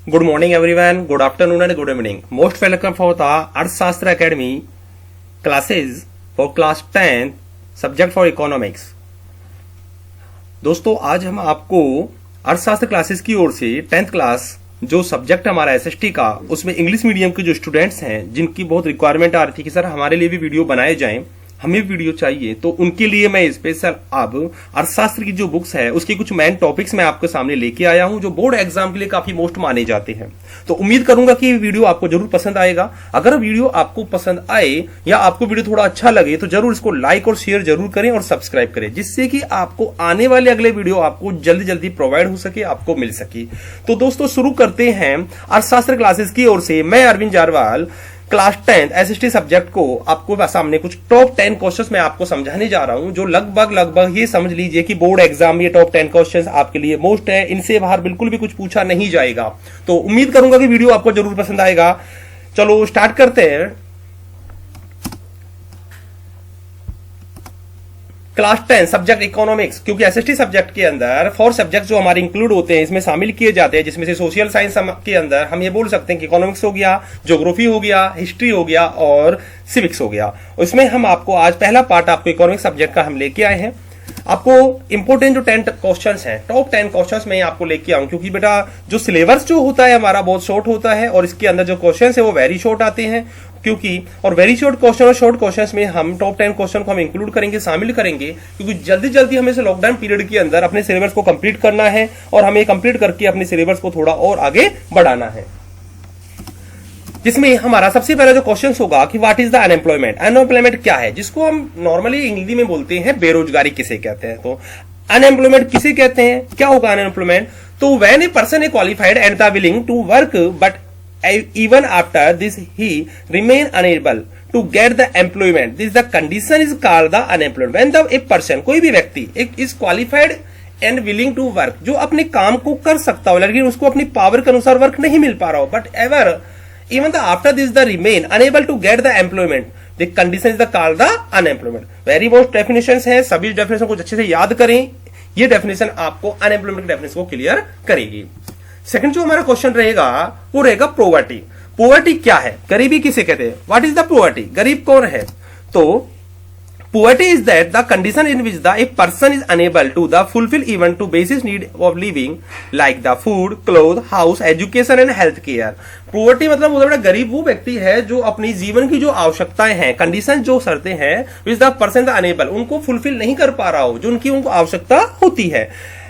Good morning everyone, good afternoon and good evening. Most welcome for the Arthashastra Academy classes for class 10 subject for economics. दोस्तों आज हम आपको अर्थशास्त्र classes की ओर से 10th क्लास जो सब्जेक्ट हमारा एसएसटी का उसमें इंग्लिश मीडियम के जो स्टूडेंट्स हैं जिनकी बहुत रिक्वायरमेंट आ रही थी कि सर हमारे लिए भी वीडियो बनाए जाएं, हमें वीडियो चाहिए, तो उनके लिए मैं स्पेशल अब अर्थशास्त्र की जो बुक्स है उसके कुछ मेन टॉपिक्स मैं आपके सामने लेके आया हूं जो बोर्ड एग्जाम के लिए काफी मोस्ट माने जाते हैं। तो उम्मीद करूंगा कि ये वीडियो आपको जरूर पसंद आएगा। अगर वीडियो आपको पसंद आए या आपको वीडियो थोड़ा अच्छा लगे तो जरूर इसको लाइक और शेयर जरूर करें और सब्सक्राइब करें, जिससे कि आपको आने वाले अगले वीडियो आपको जल्दी जल्दी प्रोवाइड हो सके, आपको मिल सके। तो दोस्तों शुरू करते हैं अर्थशास्त्र क्लासेस की ओर से। मैं Arvind Jarwal class 10 SST subject को आपको सामने कुछ टॉप 10 क्वेश्चंस मैं आपको समझाने जा रहा हूं जो लगभग ये समझ लीजिए कि बोर्ड एग्जाम ये टॉप 10 क्वेश्चंस आपके लिए मोस्ट है, इनसे बाहर बिल्कुल भी कुछ पूछा नहीं जाएगा। तो उम्मीद करूंगा कि वीडियो आपको जरूर पसंद आएगा। चलो स्टार्ट करते हैं। क्लास 10 सब्जेक्ट इकोनॉमिक्स, क्योंकि एसएसटी सब्जेक्ट के अंदर 4 सब्जेक्ट जो हमारे इंक्लूड होते हैं इसमें शामिल किए जाते हैं, जिसमें से सोशल साइंस के अंदर हम ये बोल सकते हैं कि इकोनॉमिक्स हो गया, ज्योग्राफी हो गया, हिस्ट्री हो गया और सिविक्स हो गया। इसमें हम आपको आज पहला पार्ट आपको इकोनॉमिक्स सब्जेक्ट का हम लेके आए हैं। आपको इंपोर्टेंट जो 10 क्वेश्चंस हैं, टॉप 10 क्वेश्चंस मैं आपको लेके आऊं, क्योंकि बेटा जो सिलेबस जो होता है हमारा बहुत शॉर्ट होता है और इसके अंदर जो क्वेश्चंस है वो वेरी शॉर्ट आते हैं, क्योंकि और वेरी शॉर्ट क्वेश्चन और शॉर्ट क्वेश्चंस में हम टॉप 10 क्वेश्चन को हम इंक्लूड करेंगे, शामिल करेंगे, क्योंकि जल्दी जल्दी हमें से लॉकडाउन पीरियड के अंदर अपने सिलेबस को कंप्लीट करना है और हमें कंप्लीट करके अपने सिलेबस को थोड़ा और आगे बढ़ाना है। जिसमें हमारा सबसे पहला जो क्वेश्चन होगा कि what is the unemployment. Unemployment क्या है, जिसको हम नॉर्मली हिंदी में बोलते हैं बेरोजगारी किसे कहते हैं। तो अनएम्प्लॉयमेंट किसे कहते हैं, क्या होगा अनएम्प्लॉयमेंट। तो when a person is qualified and the willing to work but even after this he remain unable to get the employment, this the condition is called the unemployment। when the a person कोई भी व्यक्ति is qualified and willing to work, जो अपने काम को कर सकता हो लेकिन उसको अपनी पावर के अनुसार वर्क नहीं मिल पा रहा हो, but ever even the after this the remain unable to get the employment, the condition is the called the unemployment। very most definitions है, सभी डेफिनेशन को अच्छे से याद करें, ये डेफिनेशन आपको अनएम्प्लॉयमेंट की डेफिनेशन को क्लियर करेगी। सेकंड जो हमारा क्वेश्चन रहेगा वो रहेगा पोवर्टी। पोवर्टी क्या है, गरीबी किसे कहते हैं, व्हाट इज द पोवर्टी, गरीब कौन है। तो poverty is that the condition in which the a person is unable to the fulfill even to basic need of living like the food, clothes, house, education and health care। Poverty मतलब बड़ा गरीब वो व्यक्ति है जो अपनी जीवन की जो आवश्यकताएं हैं, कंडीशन जो शर्तें हैं, विच द पर्सन अनेबल, उनको फुलफिल नहीं कर पा रहा हो, जो उनकी उनको आवश्यकता होती है।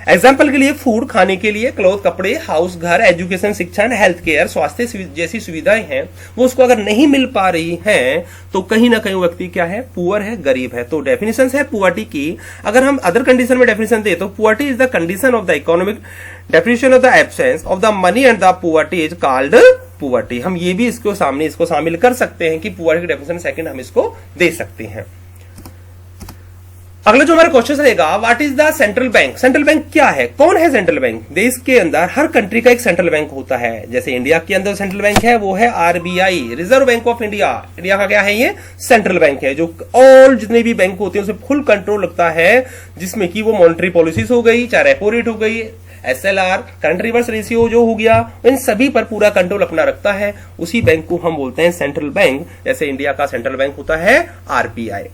एग्जाम्पल के लिए फूड खाने के लिए, क्लोथ कपड़े, हाउस घर, एजुकेशन शिक्षण, हेल्थ केयर स्वास्थ्य जैसी सुविधाएं हैं वो उसको अगर नहीं मिल पा रही हैं तो कहीं ना कहीं व्यक्ति क्या है, पुअर है, गरीब है। तो डेफिनेशन है पुअर्टी की। अगर हम अदर कंडीशन में डेफिनेशन दे तो poverty is the condition of the economic definition of the absence of the money and the poverty is called poverty. हम ये भी इसको शामिल कर सकते हैं कि पुअर्टी की डेफिनेशन सेकंड हम इसको दे सकते हैं। अगला जो हमारा क्वेश्चन रहेगा what is the central bank. Central bank क्या है, कौन है सेंट्रल बैंक। देश के अंदर हर कंट्री का एक सेंट्रल बैंक होता है। जैसे इंडिया के अंदर सेंट्रल बैंक है वो है RBI, reserve bank of India. India का क्या है, ये सेंट्रल बैंक है जो ऑल जितने भी बैंक होते हैं उसे फुल कंट्रोल रखता है, जिसमें कि वो मॉनेटरी पॉलिसीज हो गई, चाहे रेपो रेट हो गई, एसएलआर, करंट रिवर्स रेशियो जो हो गया, इन सभी पर पूरा कंट्रोल अपना रखता है। उसी बैंक को हम बोलते हैं सेंट्रल बैंक। जैसे इंडिया का सेंट्रल बैंक होता है आरबीआई।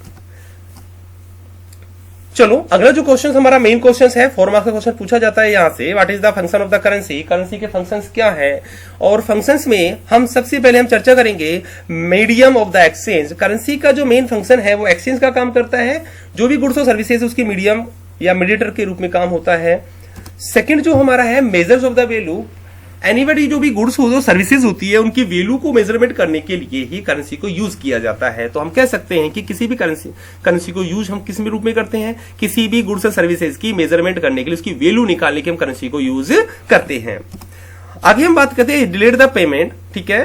चलो अगला जो क्वेश्चन हमारा मेन क्वेश्चन है, 4 मार्क्स का क्वेश्चन पूछा जाता है यहाँ से, what is the function of the currency. Currency के फंक्शंस क्या है, और फंक्शंस में हम सबसे पहले हम चर्चा करेंगे medium of the exchange. Currency का जो मेन फंक्शन है वो एक्सचेंज का काम करता है, जो भी गुड्स और सर्विसेज उसकी मीडियम या मीडिएटर के रूप में काम होता है। सेकंड जो हमारा है measures of the value, anybody जो भी गुड्स हो सर्विसेज होती है उनकी वैल्यू को मेजरमेंट करने के लिए ही करेंसी को यूज किया जाता है। तो हम कह सकते हैं कि किसी भी करेंसी को यूज हम किस रूप में करते हैं, किसी भी गुड्स और सर्विसेज की मेजरमेंट करने के लिए, उसकी वैल्यू निकालने के हम करेंसी को यूज करते हैं। आगे हम बात करते हैं डिलेड द पेमेंट, ठीक है।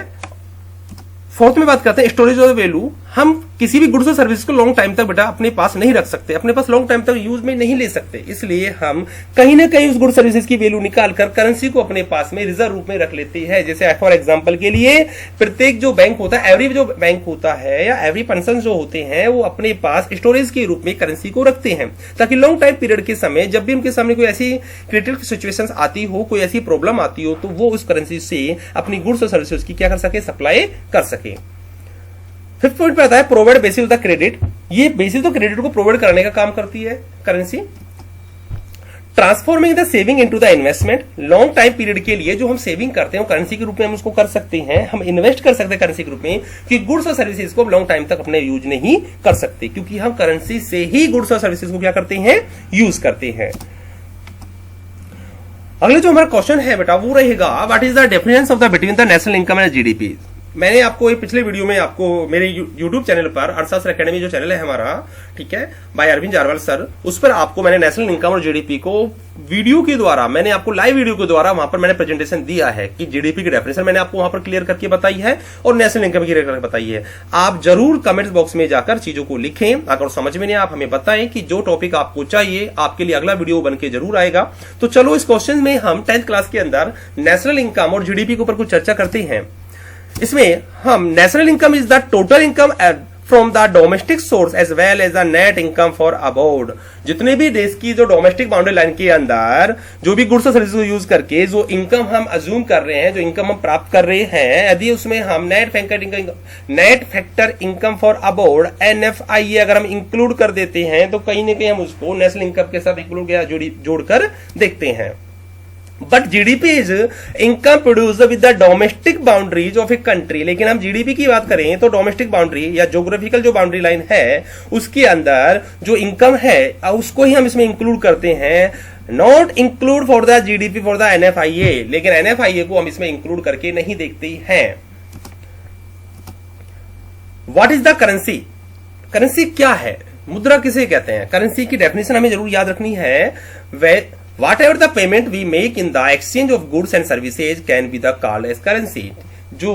फोर्थ में बात करते हैं स्टोरेज ऑफ वैल्यू। हम किसी भी गुड्स और सर्विस को लॉन्ग टाइम तक बेटा अपने पास नहीं रख सकते, अपने पास लॉन्ग टाइम तक यूज में नहीं ले सकते, इसलिए हम कहीं ना कहीं उस गुड्स सर्विसेज की वैल्यू निकालकर करेंसी को अपने पास में रिजर्व रूप में रख लेते हैं। जैसे फॉर एग्जांपल के लिए प्रत्येक जो बैंक होता है, एवरी जो बैंक होता है या एवरी पर्सन जो होते हैं, वो अपने पास स्टोरेज के रूप में करेंसी को रखते हैं, ताकि लॉन्ग टाइम पीरियड के समय जब भी उनके सामने कोई ऐसी क्रिटिकल सिचुएशन आती हो, कोई ऐसी प्रॉब्लम आती हो, तो वो उस करेंसी से अपनी गुड्स और सर्विसेज की क्या कर सके, सप्लाई कर सके। फिफ्थ पॉइंट पे आता है प्रोवाइड बेसिस द क्रेडिट। ये बेसिस तो क्रेडिट को प्रोवाइड करने का काम करती है currency. Transforming the saving into the investment. Long time period के लिए जो हम सेविंग करते हैं करेंसी के रूप में हम उसको कर सकते हैं, हम इन्वेस्ट कर सकते हैं करेंसी के रूप में, कि गुड्स और सर्विसेज को लॉन्ग टाइम तक अपने यूज नहीं कर सकते, क्योंकि हम करेंसी से ही गुड्स और सर्विसेज को क्या करते हैं, यूज करते हैं। अगले जो हमारा क्वेश्चन है बेटा वो रहेगा, what is the difference of the between the national income and GDP. मैंने आपको एक पिछले वीडियो में आपको मेरे यूट्यूब चैनल पर अर्थशास्त्र एकेडमी जो चैनल है हमारा, ठीक है, बाय अरविंद जारवाल सर, उस पर आपको मैंने नेशनल इनकम और जीडीपी को वीडियो के द्वारा, मैंने आपको लाइव वीडियो के द्वारा वहां पर मैंने प्रेजेंटेशन दिया है कि जीडीपी की डेफिनेशन मैंने आपको वहां पर क्लियर करके बताई है और नेशनल इनकम क्लियर करके बताई है। आप जरूर कमेंट्स बॉक्स में जाकर चीजों को लिखें, अगर समझ में नहीं आप हमें बताएं कि जो टॉपिक आपको चाहिए, आपके लिए अगला वीडियो बनके जरूर आएगा। तो चलो इस क्वेश्चन में हम 10th क्लास के अंदर नेशनल इनकम और जीडीपी के ऊपर कुछ चर्चा करते हैं। इसमें हम national income is the total income from the domestic source as well as the net income for about. जितने भी देश की जो डोमेस्टिक बाउंड्री लाइन के अंदर जो भी गुड्स और सर्विसेज को यूज करके जो इनकम हम अज्यूम कर रहे हैं, जो इनकम हम प्राप्त कर रहे हैं, यदि उसमें हम net factor income for about NFIA अगर हम इंक्लूड कर देते हैं, तो कहीं ना कहीं हम उसको नेशनल इनकम के साथ इंक्लूड जोड़कर देखते हैं। But GDP is income produced with the domestic boundaries of a country. लेकिन हम जीडीपी की बात करें तो डोमेस्टिक बाउंड्री या ज्योग्राफिकल जो बाउंड्री लाइन है उसके अंदर जो इनकम है उसको ही हम इसमें इंक्लूड करते हैं, not include for the GDP for the NFIA। लेकिन NFIA को हम इसमें इंक्लूड करके नहीं देखते हैं। What is the currency. Currency क्या है, मुद्रा किसे कहते हैं, करेंसी की डेफिनेशन हमें जरूर याद रखनी है। Whatever the payment we make in the exchange of goods and services can be the called as currency। जो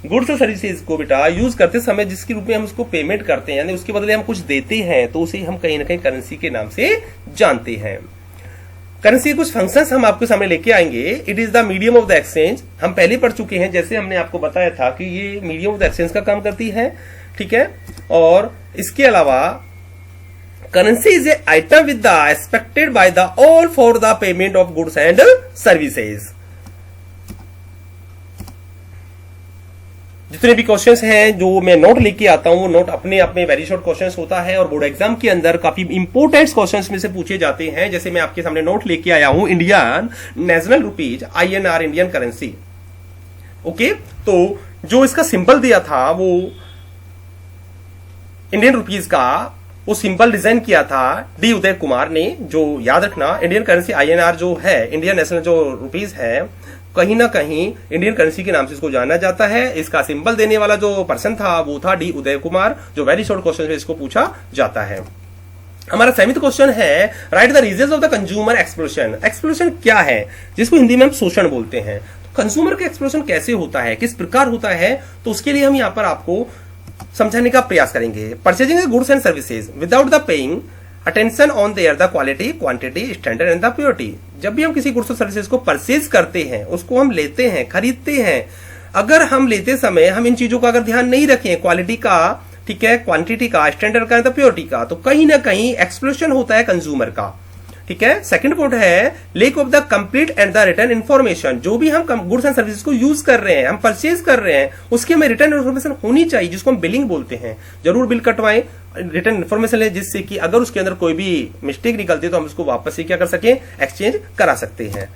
गुड्स और सर्विसेज को बेटा यूज करते समय जिसके रूप में हम उसको पेमेंट करते हैं, यानी उसके बदले हम कुछ देते हैं, तो उसे हम कहीं ना कहीं करेंसी के नाम से जानते हैं। करेंसी के कुछ फंक्शंस हम आपके सामने लेके आएंगे। It is the medium of the exchange, हम पहले पढ़ चुके हैं, जैसे हमने आपको बताया था कि ये मीडियम ऑफ द एक्सचेंज का काम करती है, ठीक है। और इसके अलावा currency is a item with the expected by the all for the payment of goods and services। जितने भी क्वेश्चंस हैं जो मैं नोट लेके आता हूं, वो नोट अपने अपने वेरी शॉर्ट क्वेश्चंस होता है और बोर्ड एग्जाम के अंदर काफी इंपोर्टेंट क्वेश्चंस में से पूछे जाते हैं। जैसे मैं आपके सामने नोट लेके आया हूं, Indian national rupees INR Indian currency. Okay, तो जो इसका सिंबल दिया था वो इंडियन रुपीज का वो सिंपल डिजाइन किया था डी उदय कुमार ने। जो याद रखना, इंडियन करेंसी INR जो है, इंडियन नेशनल जो रुपीज है, कहीं ना कहीं इंडियन करेंसी के नाम से इसको जाना जाता है। इसका सिंबल देने वाला जो पर्सन था वो था डी उदय कुमार, जो वेरी शॉर्ट क्वेश्चन में इसको पूछा जाता है। हमारा 7th क्वेश्चन है, right the reasons of the consumer explosion. Explosion क्या है, जिसको हिंदी में हम शोषण बोलते हैं। कंज्यूमर का एक्सप्लोशन कैसे होता है, किस प्रकार होता है, तो उसके लिए हम यहाँ पर आपको समझाने का प्रयास करेंगे। Purchasing goods and services without the paying attention on their the quality, quantity, standard and the purity. जब भी हम किसी गुड्स और सर्विसेज को परचेज करते हैं, उसको हम लेते हैं, खरीदते हैं, अगर हम लेते समय हम इन चीजों का अगर ध्यान नहीं रखें, क्वालिटी का, ठीक है, क्वांटिटी का, स्टैंडर्ड का, प्योरिटी का, तो कहीं ना कहीं एक्सप्लोशन होता है कंज्यूमर का, ठीक है। सेकंड पॉइंट है lake of the complete and the return information. जो भी हम गुड्स एंड सर्विसेज को यूज कर रहे हैं, हम परचेज कर रहे हैं, उसकी हमें रिटर्न इन्फॉर्मेशन होनी चाहिए, जिसको हम बिलिंग बोलते हैं। जरूर बिल कटवाएं, रिटर्न इन्फॉर्मेशन ले, जिससे कि अगर उसके अंदर कोई भी मिस्टेक निकलती है तो हम उसको वापस से क्या कर सकें, एक्सचेंज करा सकते हैं।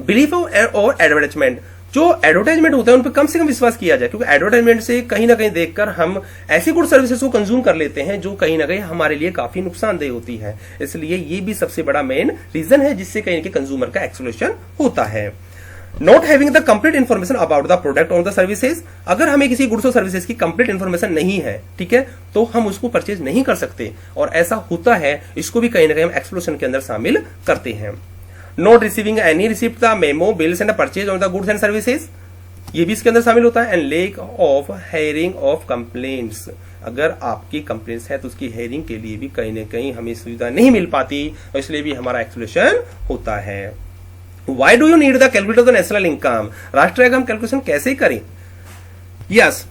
बिलीफ और एडवर्टाइजमेंट, जो एडवर्टाइजमेंट होता है उन पर कम से कम विश्वास किया जाए, क्योंकि एडवर्टाइजमेंट से कहीं ना कहीं देखकर हम ऐसी गुड सर्विसेज को कंज्यूम कर लेते हैं जो कहीं ना कहीं हमारे लिए काफी नुकसानदेह होती है। इसलिए ये भी सबसे बड़ा मेन रीजन है जिससे कहीं के कंज्यूमर का एक्सप्लोशन होता है। Not having the complete information about the product और द सर्विसेज। अगर हमें किसी गुड्स और सर्विसेज की कंप्लीट इन्फॉर्मेशन नहीं है, ठीक है, तो हम उसको परचेज नहीं कर सकते, और ऐसा होता है, इसको भी कहीं ना कहीं हम एक्सप्लोशन के अंदर शामिल करते हैं। Not receiving any receipt the memo bills and purchase on the goods and services, ये भी इसके अंदर शामिल होता है। And lake of hearing of complaints, अगर आपकी कंप्लेंट्स है तो उसकी हेयरिंग के लिए भी कहीं ना कहीं हमें सुविधा नहीं मिल पाती और इसलिए भी हमारा एक्सक्लूशन होता है। Why do you need the calculator of the national income? राष्ट्रीय आय का हम कैलकुलेशन कैसे करें? यस,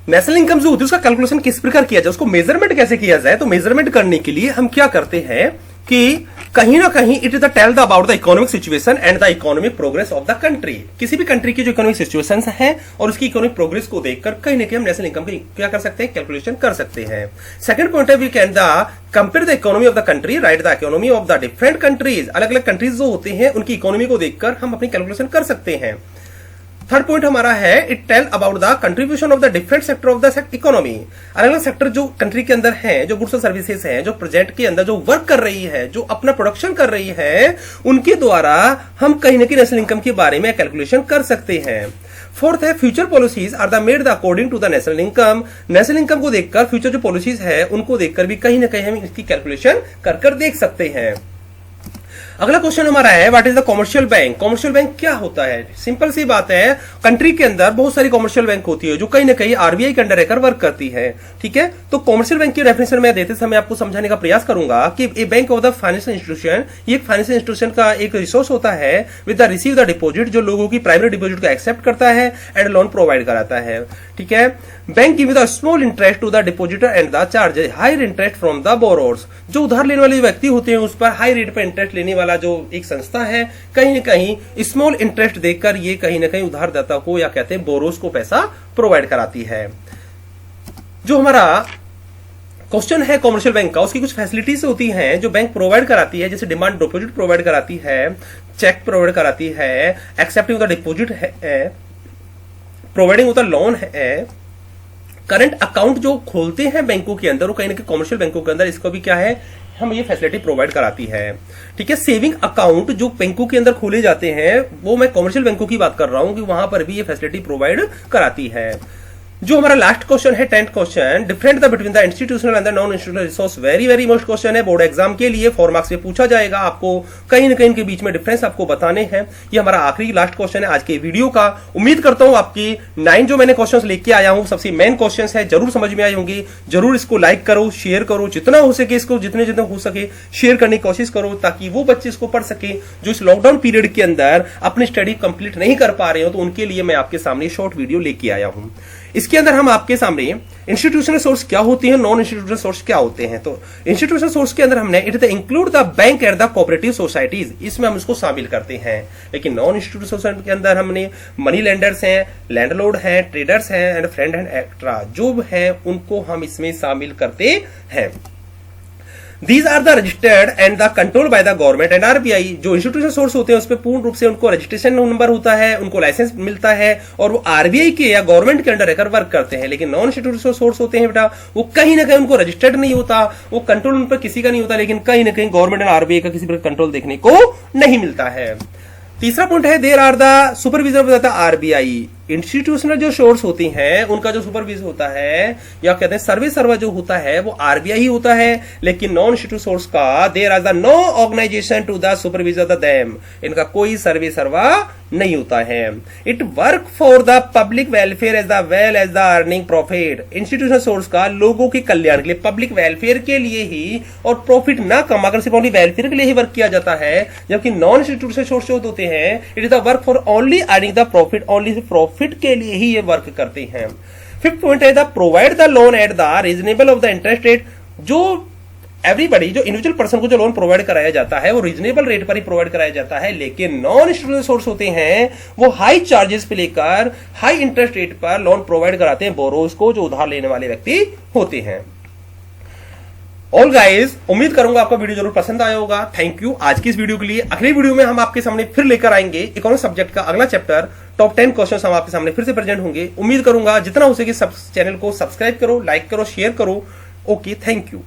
नेशनल इनकम जो होती है उसका कैलकुलेशन किस प्रकार किया जाए, उसको मेजरमेंट कैसे किया जाए। तो मेजरमेंट करने के लिए हम क्या करते हैं कि कहीं ना कहीं it is the tell the about the economic situation and the economic progress of the country. किसी भी कंट्री की जो इकोनॉमिक सिचुएशन है और उसकी इकोनॉमिक प्रोग्रेस को देखकर कहीं ना कहीं हम नेशनल इनकम की क्या कर सकते हैं, कैलकुलेशन कर सकते हैं। सेकंड पॉइंट है we can the compare the economy of the country, right the economy of the different countries. अलग अलग कंट्रीज जो होते हैं उनकी इकोनॉमी को देखकर हम अपनी कैलकुलेशन कर सकते हैं। थर्ड पॉइंट हमारा है it tell about the contribution of the different sector of the economy. अलग अलग सेक्टर जो कंट्री के अंदर हैं, जो गुड्स और सर्विसेज हैं, जो प्रोजेक्ट के अंदर जो वर्क कर रही है, जो अपना प्रोडक्शन कर रही है, उनके द्वारा हम कहीं ना कहीं नेशनल इनकम के बारे में कैलकुलेशन कर सकते हैं। फोर्थ है future policies are the made the according to the national income. National income को देखकर फ्यूचर जो पॉलिसीज है उनको देखकर भी कहीं ना कहीं हम इसकी कैलकुलेशन कर देख सकते हैं। अगला क्वेश्चन हमारा है what is the commercial bank. Commercial bank क्या होता है? सिंपल सी बात है, कंट्री के अंदर बहुत सारी कॉमर्शियल बैंक होती है जो कहीं ना कहीं आरबीआई के अंडर रहकर वर्क करती है। ठीक है, तो कॉमर्शियल बैंक की डेफिनेशन मैं देते समय आपको समझाने का प्रयास करूंगा कि a bank of the financial institution, ये एक फाइनेंशियल इंस्टीट्यूशन का एक रिसोर्स होता है with the receive the deposit, जो लोगों की प्राइमरी डिपॉजिट को एक्सेप्ट करता है एंड लोन प्रोवाइड कराता है। ठीक है, bank give the small interest to the depositor and the charge higher interest from the borrowers. जो उधार लेने वाले व्यक्ति होते हैं उस पर हाई रेट पर इंटरेस्ट लेने वाला जो एक संस्था है, कहीं ना कहीं स्मॉल इंटरेस्ट देकर ये कहीं ना कहीं उधारदाता को या कहते हैं बोरोस को पैसा प्रोवाइड कराती है। जो हमारा क्वेश्चन है कॉमर्शियल बैंक का, उसकी कुछ फैसिलिटीज होती हैं जो बैंक प्रोवाइड कराती है, जैसे डिमांड डिपॉजिट प्रोवाइड कराती है, चेक प्रोवाइड कराती है, एक्सेप्टिंग द डिपॉजिट है, प्रोवाइडिंग द लोन है, करंट अकाउंट जो खोलते हैं बैंकों के अंदर वो कहीं ना कहीं कॉमर्शियल बैंकों के अंदर इसको भी क्या है, हम ये फैसिलिटी प्रोवाइड कराती है। ठीक है, सेविंग अकाउंट जो बैंकों के अंदर खोले जाते हैं वो मैं कॉमर्शियल बैंकों की बात कर रहा हूं कि वहां पर भी ये फैसिलिटी प्रोवाइड कराती है। जो हमारा लास्ट क्वेश्चन है 10th question, different the between the institutional and the non institutional resource. Very very most question है, बोर्ड एग्जाम के लिए 4 मार्क्स में पूछा जाएगा। आपको कहीं ना कहीं इनके बीच में डिफरेंस आपको बताने हैं। ये हमारा आखिरी लास्ट क्वेश्चन है आज के वीडियो का। उम्मीद करता हूं आपकी 9 जो मैंने क्वेश्चन लेके आया हूं सबसे मेन क्वेश्चन है, जरूर समझ में आई होंगी। जरूर इसको लाइक करो, शेयर करो, जितना हो सके इसको जितने हो सके शेयर करने की कोशिश करो ताकि वो बच्चे इसको पढ़ सके जो इस लॉकडाउन पीरियड के अंदर अपनी स्टडी कंप्लीट नहीं कर पा रहे हो। तो उनके लिए मैं आपके सामने शॉर्ट वीडियो लेके आया हूं। इसके अंदर हम आपके सामने इंस्टीट्यूशनल सोर्स क्या होती है, नॉन इंस्टीट्यूशनल सोर्स क्या होते हैं। तो इंस्टीट्यूशनल सोर्स के अंदर हमने it include the bank and the cooperative societies, इसमें हम इसको शामिल करते हैं। लेकिन नॉन इंस्टीट्यूशनल सोसाइटी के अंदर हमने मनी लेंडर्स हैं, लैंडलॉर्ड हैं, ट्रेडर्स हैं एंड फ्रेंड एंड एक्स्ट्रा जो है उनको हम इसमें शामिल करते हैं। These are the registered and the controlled by the government and RBI। जो इंस्टीट्यूशनल सोर्स होते हैं उस पर पूर्ण रूप से उनको रजिस्ट्रेशन नंबर होता है, उनको लाइसेंस मिलता है और वो आरबीआई के या गवर्नमेंट के अंडर रहकर वर्क करते हैं। लेकिन नॉन इंस्टीट्यूशनल सोर्स होते हैं बेटा, वो कहीं ना कहीं उनको रजिस्टर्ड नहीं होता, वो कंट्रोल उन पर किसी का नहीं होता, लेकिन कहीं ना कहीं गवर्नमेंट और आरबीआई का किसी प्रकार कंट्रोल देखने को नहीं मिलता है। तीसरा पॉइंट है there are the supervision of the RBI. Institutional जो सोर्स होती हैं उनका जो सुपरविजन होता है या कहते हैं सर्वे सर्वर जो होता है वो आरबीआई ही होता है। लेकिन नॉन इंस्टीट्यूट सोर्स का there are the no organisation to the supervision the them, इनका कोई सर्वे सर्वा नहीं होता है। It work for the public welfare as the well as the earning profit. Institutional source का लोगों के कल्याण के लिए, पब्लिक वेलफेयर के लिए ही और प्रॉफिट ना कमाकर सिर्फ ओनली वेलफेयर के लिए ही वर्क किया जाता है। जबकि नॉन इंस्टीट्यूशनल सोर्स जो होते हैं it is the work for only earning the profit, only profit के लिए ही ये वर्क करते हैं। 5th पॉइंट है the provide the loan at the reasonable of the interest rate. जो एवरीबडी, जो इंडिविजुअल पर्सन को जो लोन प्रोवाइड कराया जाता है वो रीजनेबल रेट पर ही प्रोवाइड कराया जाता है। लेकिन नॉन इंस्टीट्यूशनल सोर्स होते हैं वो हाई चार्जेस पे लेकर हाई इंटरेस्ट रेट पर लोन प्रोवाइड कराते हैं बोरोस को, जो उधार लेने वाले व्यक्ति होते हैं। ऑल गाइज, उम्मीद करूंगा आपका वीडियो जरूर पसंद आया होगा। थैंक यू आज की इस वीडियो के लिए। अगली वीडियो में हम आपके सामने फिर लेकर आएंगे इकोनॉमिक्स सब्जेक्ट का अगला चैप्टर, टॉप 10 क्वेश्चंस हम आपके सामने फिर से प्रेजेंट होंगे। उम्मीद करूंगा जितना हो सके सब चैनल को सब्सक्राइब करो, लाइक करो, शेयर करो। Okay, thank you.